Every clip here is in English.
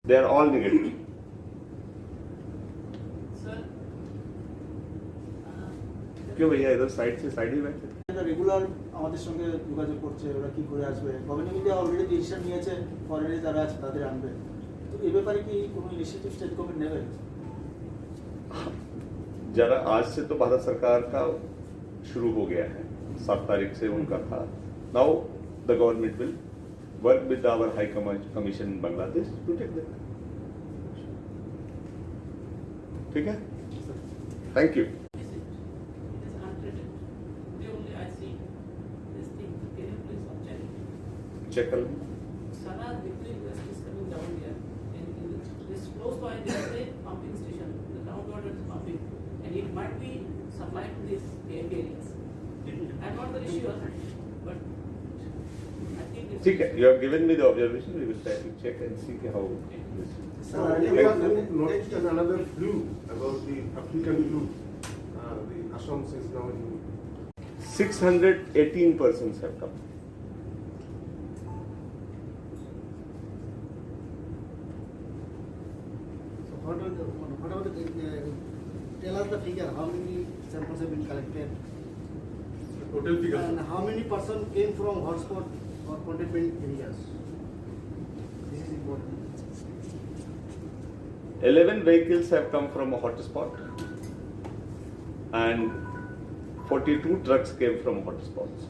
They are all negative. क्यों भैया इधर साइड से साइड ही बैठे রেগুলার আমাদের সঙ্গে যোগাযোগ করছে, ওরা কি করে আসবে, গভর্নমেন্ট মিডিয়া অলরেডি ডিসিশন নিয়েছে ফরেনে যারা আছে তাদের আনবে, তো এই ব্যাপারে কি কোনো ইনিশিয়েটিভ স্টেট গভর্নমেন্ট নেবে? जरा आज से तो भारत सरकार का शुरू हो गया है, 7 तारीख से उनका था. Now the government will work with our high commission in Bangladesh to take that. ठीक है, thank you. Check it. Sana Victory West is coming down here. And this close by there is a pumping station. The groundwater is pumping. And it might be supplied to these areas. I'm not very sure, but I think it's... ठीक है, you have given me the observation. We will try to check and see how this. Noticed another flu about the African flu. The Assam says now 618 persons have come. What about the tell us the figure, how many samples have been collected? total figure. And how many person came from hotspot or containment areas? This is important. 11 vehicles have come from a hotspot and 42 trucks came from hotspots.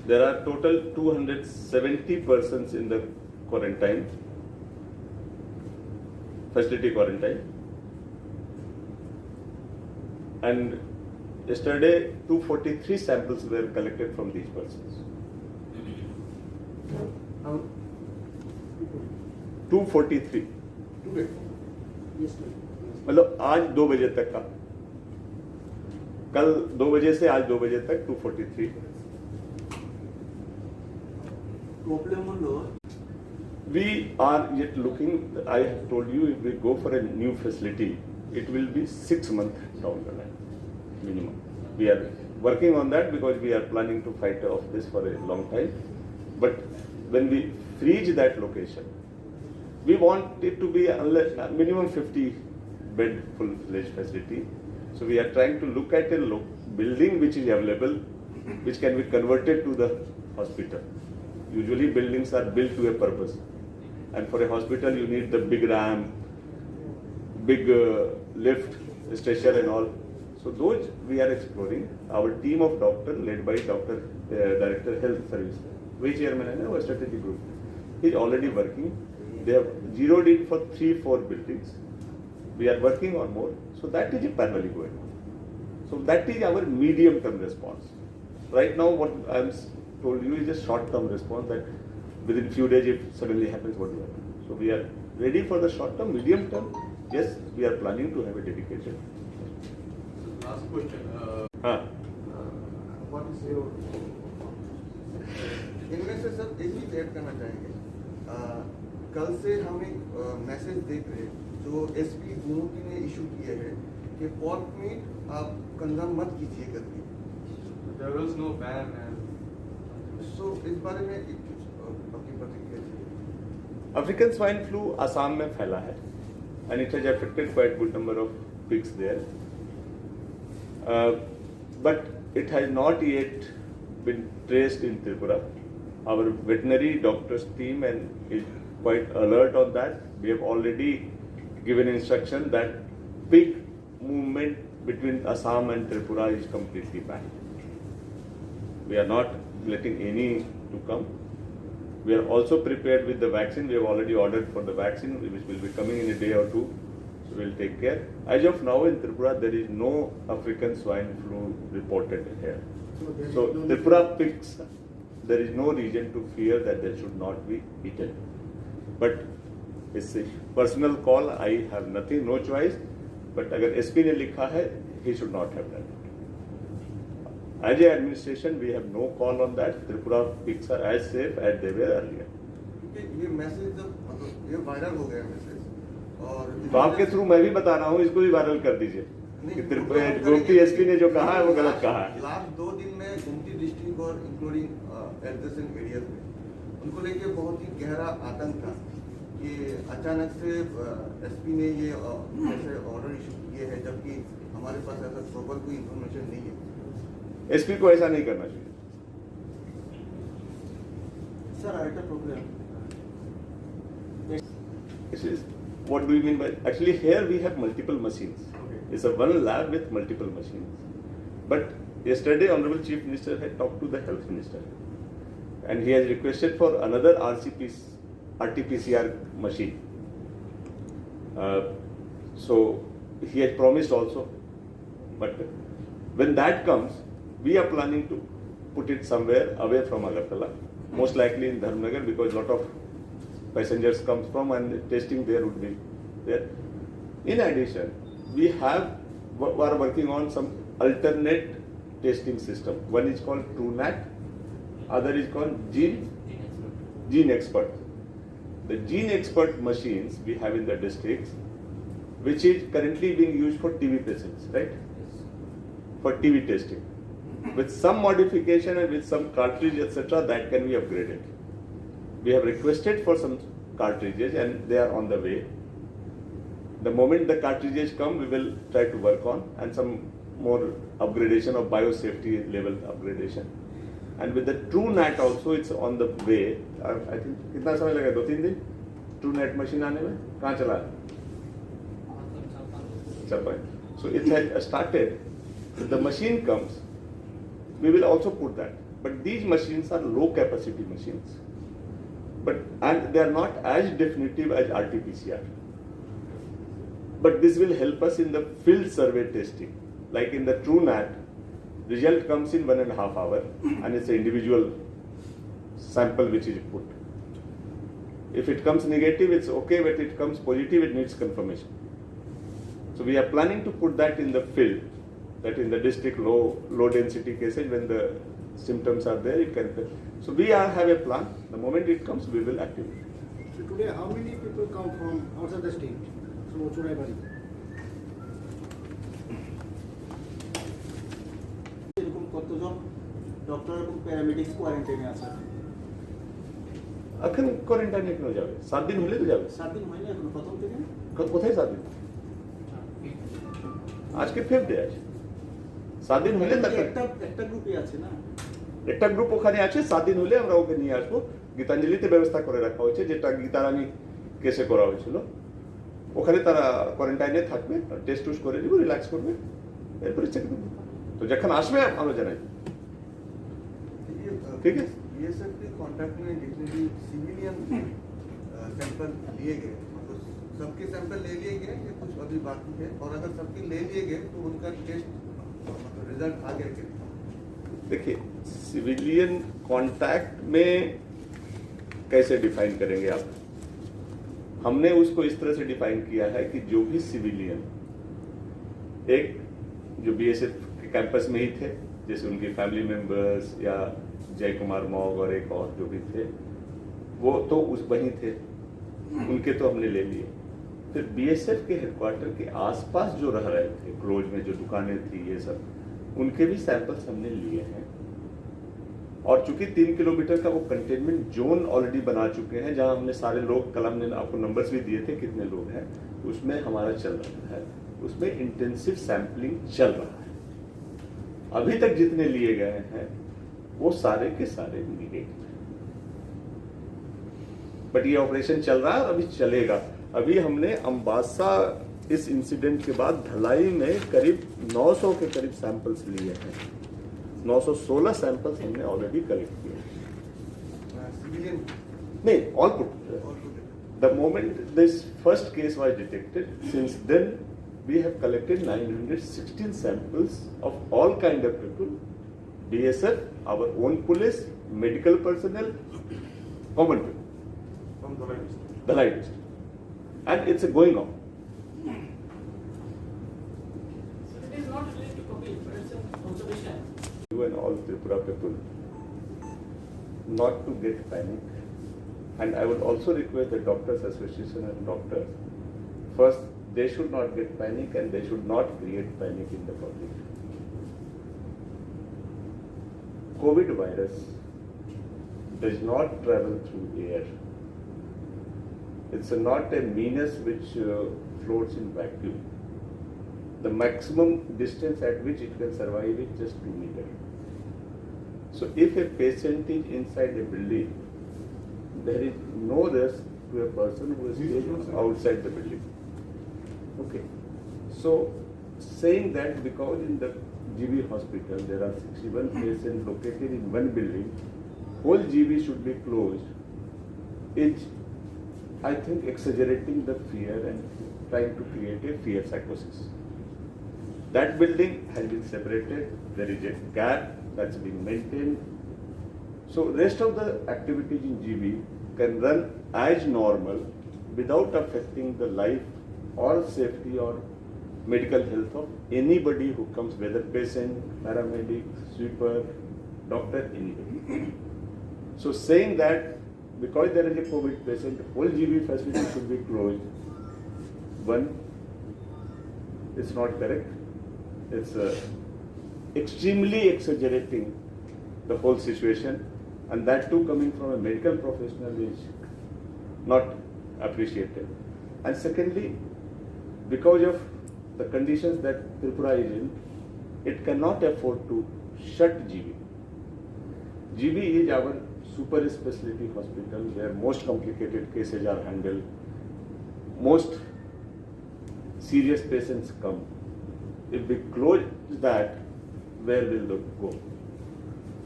There are total 270 persons in the quarantine, facility quarantine. And yesterday 243 samples were collected from these persons. 243. Today. मतलब आज 2 बजे तक का, कल 2 बजे से आज 2 बजे तक 243. Problem হলো We are yet looking. I have told you, if we go for a new facility, it will be 6 months down the line minimum. We are working on that because we are planning to fight off this for a long time. But when we freeze that location, we want it to be a minimum 50 bed full-fledged facility. So we are trying to look at a building which is available, which can be converted to the hospital. Usually buildings are built to a purpose, and for a hospital you need the big ramp, big lift, stretcher and all. So those we are exploring. Our team of doctors led by Director Health Service, which chairman है ना वो strategic group, he is already working. They have zeroed in for 3-4 buildings. We are working on more. So that is parallelly going on. So that is our medium term response. Right now what I am told you is a short term response, that within few days if suddenly happens, what will happen. So we are ready for the short term. Medium term, yes, we are planning to have a dedicated. Last question. What is your इनमें से sir एक चीज add करना चाहेंगे. कल से हम एक मैसेज देख रहे जो एसपी गोमती ने इशू किए हैं कि पॉर्क मीट आप कंज्यूम मत कीजिए करके. There was no ban and सो इस बारे में अपनी प्रतिक्रिया चाहिए. African swine flu Assam में फैला है, and it has affected quite good number of pigs there. But it has not yet been traced in Tripura. Our veterinary doctors team is quite alert on that. We have already given instruction that pig movement between Assam and Tripura is completely banned. We are not letting any to come. We are also prepared with the vaccine. We have already ordered for the vaccine, which will be coming in a day or two. So we will take care. As of now in Tripura, there is no African swine flu reported here. So Tripura pigs, there is no reason to fear that they should not be eaten. But it's a personal call. I have nothing, no choice. But अगर SP ने लिखा है, he should not have done it. As a administration, we have no call on that. Tripura pigs are as safe as they were earlier. ये message जब मतलब ये viral हो गया मैसेज और तो आपके थ्रू मैं भी बता रहा हूँ, इसको भी वायरल कर दीजिए कि गोमती SP ने जो कहा है वो गलत कहा है. लास्ट 2 दिन में गोमती डिस्ट्रिक्ट और इंक्लूडिंग एडजेसेंट एरियाज में उनको लेके बहुत ही गहरा आतंक था कि अचानक से एसपी ने ये ऐसे ऑर्डर इशू किए हैं जबकि हमारे पास ऐसा प्रॉपर कोई इन्फॉर्मेशन नहीं है। एसपी को ऐसा नहीं करना चाहिए। স্যার আরেকটা problem This is, what do you mean by, actually here we have multiple machines. Okay. It's a one lab with multiple machines. But yesterday Honorable Chief Minister had talked to the Health Minister and he has requested for another RT-PCR machine. So he had promised also, but when that comes, we are planning to put it somewhere away from Agartala, most likely in Dharmnagar, because lot of passengers comes from and testing there would be there. In addition, we are working on some alternate testing system. One is called TrueNat, other is called Gene Expert. The Gene Expert machines we have in the districts, which is currently being used for TB patients, right? For TB testing. With some modification and with some cartridge, etc., that can be upgraded. We have requested for some cartridges and they are on the way. The moment the cartridges come, we will try to work on and some more upgradation of biosafety level upgradation. And with the TrueNat also, it's on the way. I think कितना समय लगेगा? 2-3 दिन? TrueNat machine आने में? कहाँ चला? चल रहा है. So it has started. If the machine comes, we will also put that. But these machines are low capacity machines. And they are not as definitive as RT-PCR. But this will help us in the field survey testing. Like in the TrueNat, result comes in 1.5 hours and it's an individual sample which is put. If it comes negative, it's okay, but it comes positive, it needs confirmation. So we are planning to put that in the field, that in the district low density cases, when the symptoms are there, it can. So we have a plan. The moment it comes, we will activate. So today, how many people come from outside the state? From Churaibari? এরকম কতজন doctor এবং paramedics কোয়ারেন্টাইনে আছে? এখন কোয়ারেন্টাইনে কেন যাবে? 7 দিন হলে তো যাবে। 7 দিন হয়নি এখন প্রথম থেকে? কোথায় 7 দিন? আজকে 5th ডে আছে। 7 দিন হলে একটা গ্রুপই আছে না? একটা গ্রুপ ওখানে আছে। 7 দিন হলে আমরা ওকে নিয়ে আসবো। গীতাঞ্জলিতে ব্যবস্থা করে রাখা হয়েছে, যেটা গীতারানী কেসে করা হয়েছিল। ওখানে তারা কোয়ারেন্টাইনে থাকবে, টেস্ট টুস্ট করে দিব, রিল্যাক্স করবে, এরপরে চেক করবে। তো যখন আসবে আমরা জানাই। ठीक है? बीएसएफ के कॉन्टैक्ट में जितने भी सिविलियन सैंपल लिए गए, मतलब सबके सैंपल ले लिए गए या कुछ अभी बाकी है? और अगर सबके ले लिए गए तो उनका टेस्ट मतलब रिजल्ट आ गया क्या? देखिए, सिविलियन कॉन्टैक्ट में कैसे डिफाइन करेंगे आप? हमने उसको इस तरह से डिफाइन किया है कि जो भी सिविलियन एक जो बीएसएफ के कैंपस में ही थे, जैसे उनके फैमिली मेंबर्स या जय कुमार मौग और एक और जो भी थे, वो तो वहीं थे, उनके तो हमने ले लिए। फिर बीएसएफ के हेडक्वार्टर के आसपास जो रह रहे थे, क्लोज में जो दुकानें थी, ये सब, उनके भी सैंपल्स हमने लिए हैं। और चूंकि 3 किलोमीटर का वो कंटेनमेंट जोन ऑलरेडी बना चुके हैं, जहां हमने सारे लोग, कल हमने आपको नंबर्स भी दिए थे कितने लोग हैं, उसमें हमारा चल रहा है, उसमें इंटेंसिव सैंपलिंग चल रहा है। अभी तक जितने लिए गए हैं वो सारे के सारे निगेटिव हैं। बट ये ऑपरेशन चल रहा है और अभी चलेगा। अभी हमने अम्बासा इस इंसिडेंट के बाद धलाई में करीब 900 के करीब सैंपल्स लिए हैं। 916 सैंपल्स हमने ऑलरेडी कलेक्ट किए। सिविलियन नहीं, ऑल पुट। और The moment this first case was detected, since then we have collected 916 samples of all kind of people, BSF, our own police, medical personnel, common people, from the line. the light district. And it's going on. So it is not related to COVID, but it's an observation. You and all Tripura people not to get panic. And I would also request the Doctors Association and doctors, first, they should not get panic and they should not create panic in the public. COVID virus does not travel through air. It's not a meanness which floats in vacuum. The maximum distance at which it can survive is just 2 meters. So if a patient is inside a building, there is no risk to a person who is staying outside the building. Okay. So saying that because in the GB hospital there are 61 patients located in one building, whole GB should be closed, is I think exaggerating the fear and trying to create a fear psychosis. That building has been separated, there is a gap that's being maintained. So rest of the activities in GB can run as normal without affecting the life or safety or medical health of anybody who comes, whether patient, paramedic, sweeper, doctor, anybody. So saying that because there is a COVID patient, whole GB facility should be closed, one, it's not correct. It's extremely exaggerating the whole situation, and that too coming from a medical professional is not appreciated. And secondly, because of the conditions that Tripura is in, it cannot afford to shut GB. GB is our super specialty hospital where most complicated cases are handled, most serious patients come. If we close that, where will they go?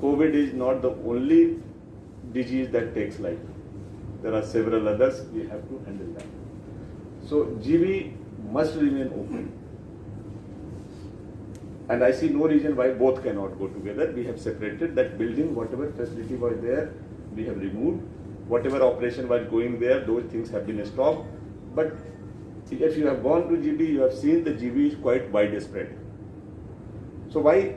COVID is not the only disease that takes life. There are several others, we have to handle that. So GB must remain open. And I see no reason why both cannot go together. We have separated that building, whatever facility was there, we have removed. Whatever operation was going there, those things have been stopped. But if you have gone to GB, you have seen the GB is quite widespread. So why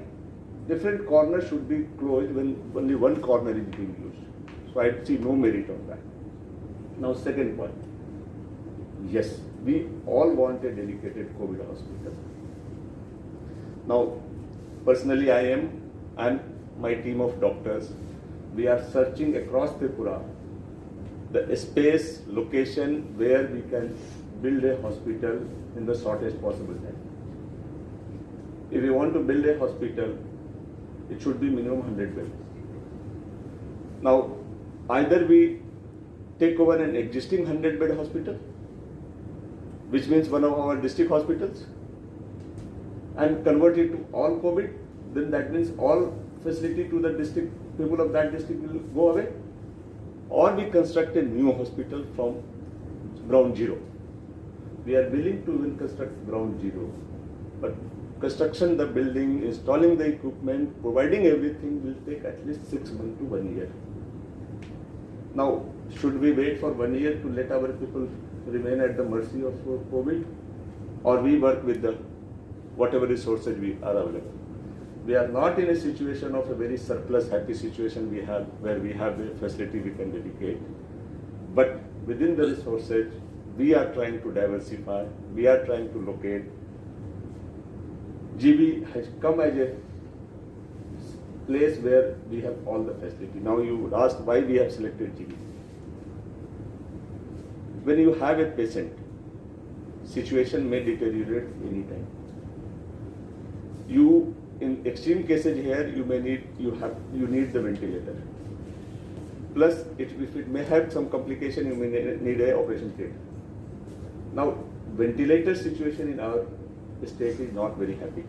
different corners should be closed when only one corner is being used? So I see no merit on that. Now second point. Yes, we all want a dedicated COVID hospital. Now, personally I am, and my team of doctors, we are searching across Tripura the space, location where we can build a hospital in the shortest possible time. If we want to build a hospital, it should be minimum 100 beds. Now, either we take over an existing 100-bed hospital, which means one of our district hospitals, and convert it to all COVID, then that means all facility to the district, people of that district will go away. Or we construct a new hospital from ground zero. We are willing to even construct ground zero. But construction, the building, installing the equipment, providing everything will take at least 6 months to 1 year. Now, should we wait for 1 year to let our people remain at the mercy of COVID? Or we work with the whatever resources we are available? We are not in a situation of a very surplus happy situation we have where we have a facility we can dedicate. But within the resources, we are trying to diversify, we are trying to locate. GB has come as a place where we have all the facility. Now you would ask why we have selected GB. When you have a patient, situation may deteriorate anytime. You, in extreme cases here, you need the ventilator. Plus, if it may have some complication, you may need a operation theatre. Now, ventilator situation in our state is not very happy.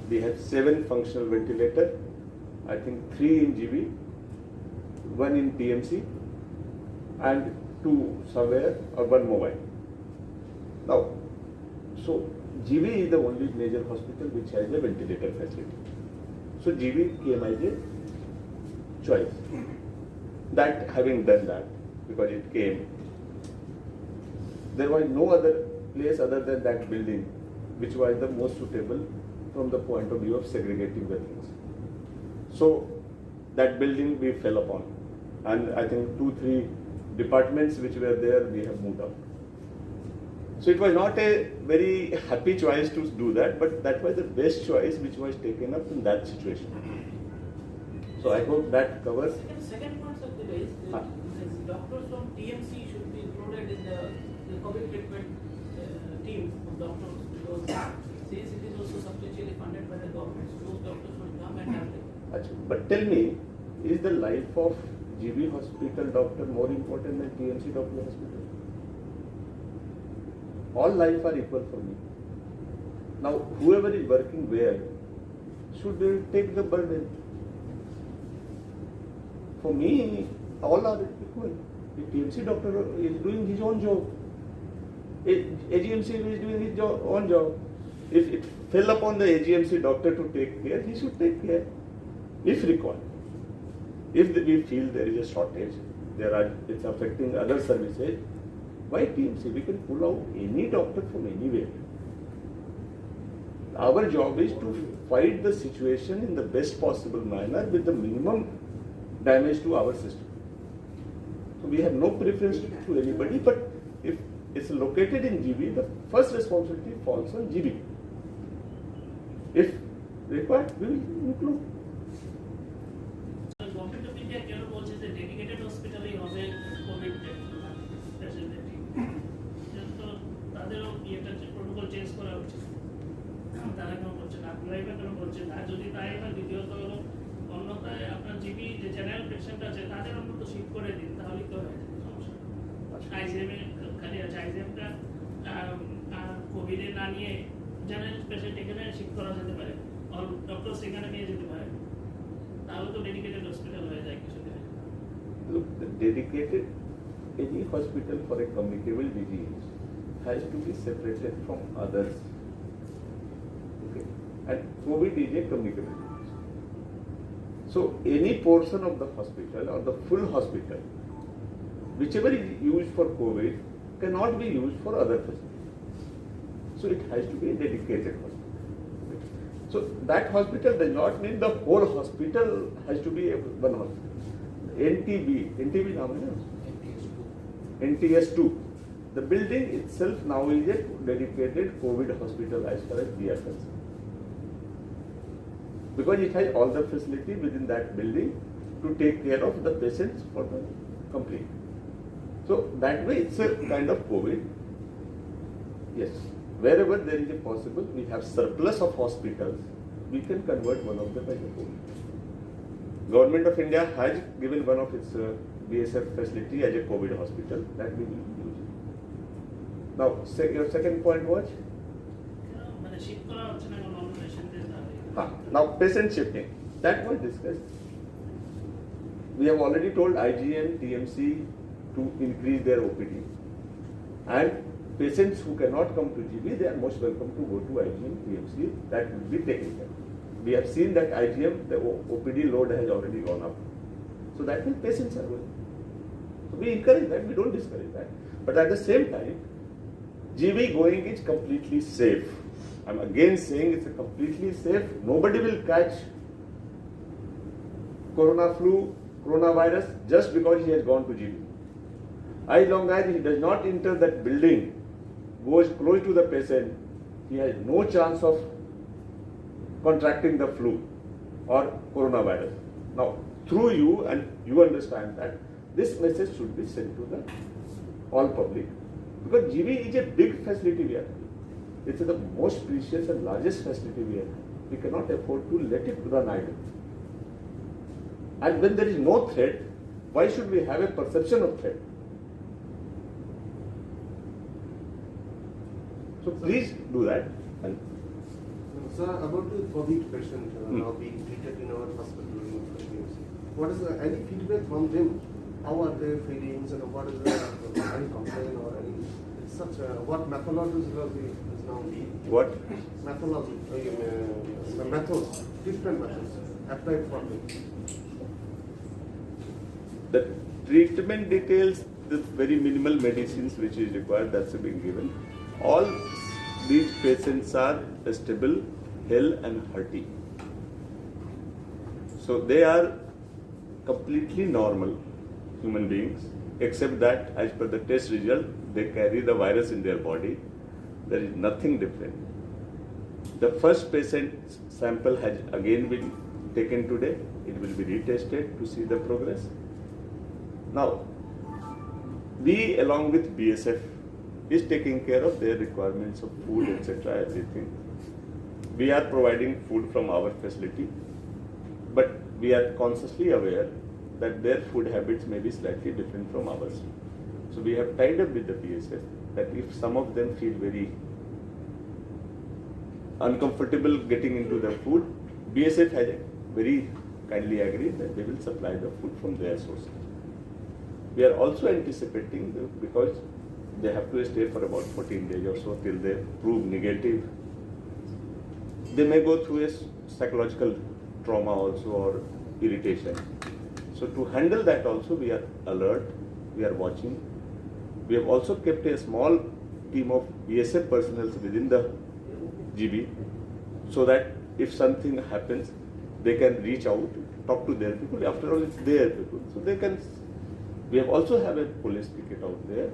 We have 7 functional ventilators, I think 3 in GB, 1 in TMC, and 2 somewhere, or 1 mobile. Now, so GB is the only major hospital which has a ventilator facility. So GB came as a choice. That having done that, because it came, there was no other place other than that building which was the most suitable from the point of view of segregating the things. So that building we fell upon, and I think 2-3 departments which were there we have moved out. So it was not a very happy choice to do that, but that was the best choice which was taken up in that situation. So I hope that covers. Second point of the day is that doctors from TMC should be included enrolled in the COVID treatment team of doctors because since it is also substantially funded by the government, so those doctors will come and have it. Achha, but tell me, is the life of GB hospital doctor more important than TMC doctor hospital? All life are equal for me. Now, whoever is working where should take the burden. For me, all are equal. The TMC doctor is doing his own job. AGMC is doing his own job. If it fell upon the AGMC doctor to take care, he should take care, if required. If we feel there is a shortage, it's affecting other services, why TMC? We can pull out any doctor from anywhere. Our job is to fight the situation in the best possible manner with the minimum damage to our system. So we have no preference to anybody, but if it's located in GB, the first responsibility falls on GB. If required, we will include. Government of India কেন বলছে যে dedicated হসপিটালই হবে Covid facility, তো তাদেরও ইয়েটা protocol change করা উচিত। তারা কেন বলছে না, আপনারাই বা কেন বলছেন না? যদি তাই হয়, দ্বিতীয়ত হলো অন্যথায় আপনার জিবি যে জেনারেল পেশেন্ট আছে তাদের অন্তত শিফট করে দিন, তাহলেই তো হয়ে যাবে সমস্যা। আইজিএমে খালি আছে, আইজিএমটা কোভিডে না নিয়ে জেনারেল পেশেন্ট এখানে শিফট করা যেতে পারে, অল ডক্টর সেখানে নিয়ে যেতে পারে, তাহলে তো ডেডিকেটেড হসপিটাল হয়ে যায় কিছু দিনে। Look, the dedicated, any hospital for a communicable disease has to be separated from others. Okay? And COVID is a communicable disease. So any portion of the hospital or the full hospital, whichever is used for COVID, cannot be used for other facilities. So it has to be a dedicated hospital. So that hospital does not mean the whole hospital has to be one hospital. NTB नाम है ना? NTS2. The building itself now is a dedicated COVID hospital as far as we are concerned. Because it has all the facility within that building to take care of the patients for the complete. So that way it's a kind of COVID. Yes. Wherever there is a possible, we have surplus of hospitals, we can convert one of them as a COVID. Government of India has given one of its BSF facility as a COVID hospital, that we will use. Now, your second point was? মানে shift করা হচ্ছে না কোনো অন্য পেশেন্টদের তাহলে। Now, patient shifting, that was discussed. We have already told IGM, TMC to increase their OPD. And patients who cannot come to GB, they are most welcome to go to IGM, TMC, that will be taken care. We have seen that IGM, the OPD load has already gone up. So that means patients are going. So we encourage that, we don't discourage that. But at the same time, GB going is completely safe. I'm again saying it's a completely safe. Nobody will catch coronavirus just because he has gone to GB. As long as he does not enter that building, goes close to the patient, he has no chance of contracting the flu or coronavirus. Now, through you, and you understand that, this message should be sent to the all public. Because GB is a big facility we have. It's the most precious and largest facility we have. We cannot afford to let it run idle. And when there is no threat, why should we have a perception of threat? So please do that. And Sir, about the COVID patient now being treated in our hospital, what is any feedback from them? How are their feelings and what is any complaint or any such? What methodologies is now being? what? Methodology, the methods, different methods applied for them. The treatment details, the very minimal medicines which is required, that's being given. All these patients are stable, healthy and hearty. So they are completely normal human beings, except that as per the test result, they carry the virus in their body. There is nothing different. The first patient sample has again been taken today. It will be retested to see the progress. Now, we along with BSF is taking care of their requirements of food, etc., everything. We are providing food from our facility, but we are consciously aware that their food habits may be slightly different from ours. So we have tied up with the BSF that if some of them feel very uncomfortable getting into the food, BSF has very kindly agreed that they will supply the food from their source. We are also anticipating, because they have to stay for about 14 days or so till they prove negative, they may go through a psychological trauma also or irritation. So to handle that also we are alert, we are watching. We have also kept a small team of BSF personnel within the GB so that if something happens, they can reach out, talk to their people. After all, it's their people. So they can, we have also have a police picket out there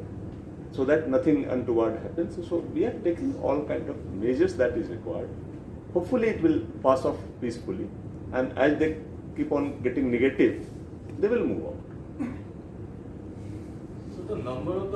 so that nothing untoward happens. So we are taking all kind of measures that is required. Hopefully it will pass off peacefully, and as they keep on getting negative, they will move out. So the number of the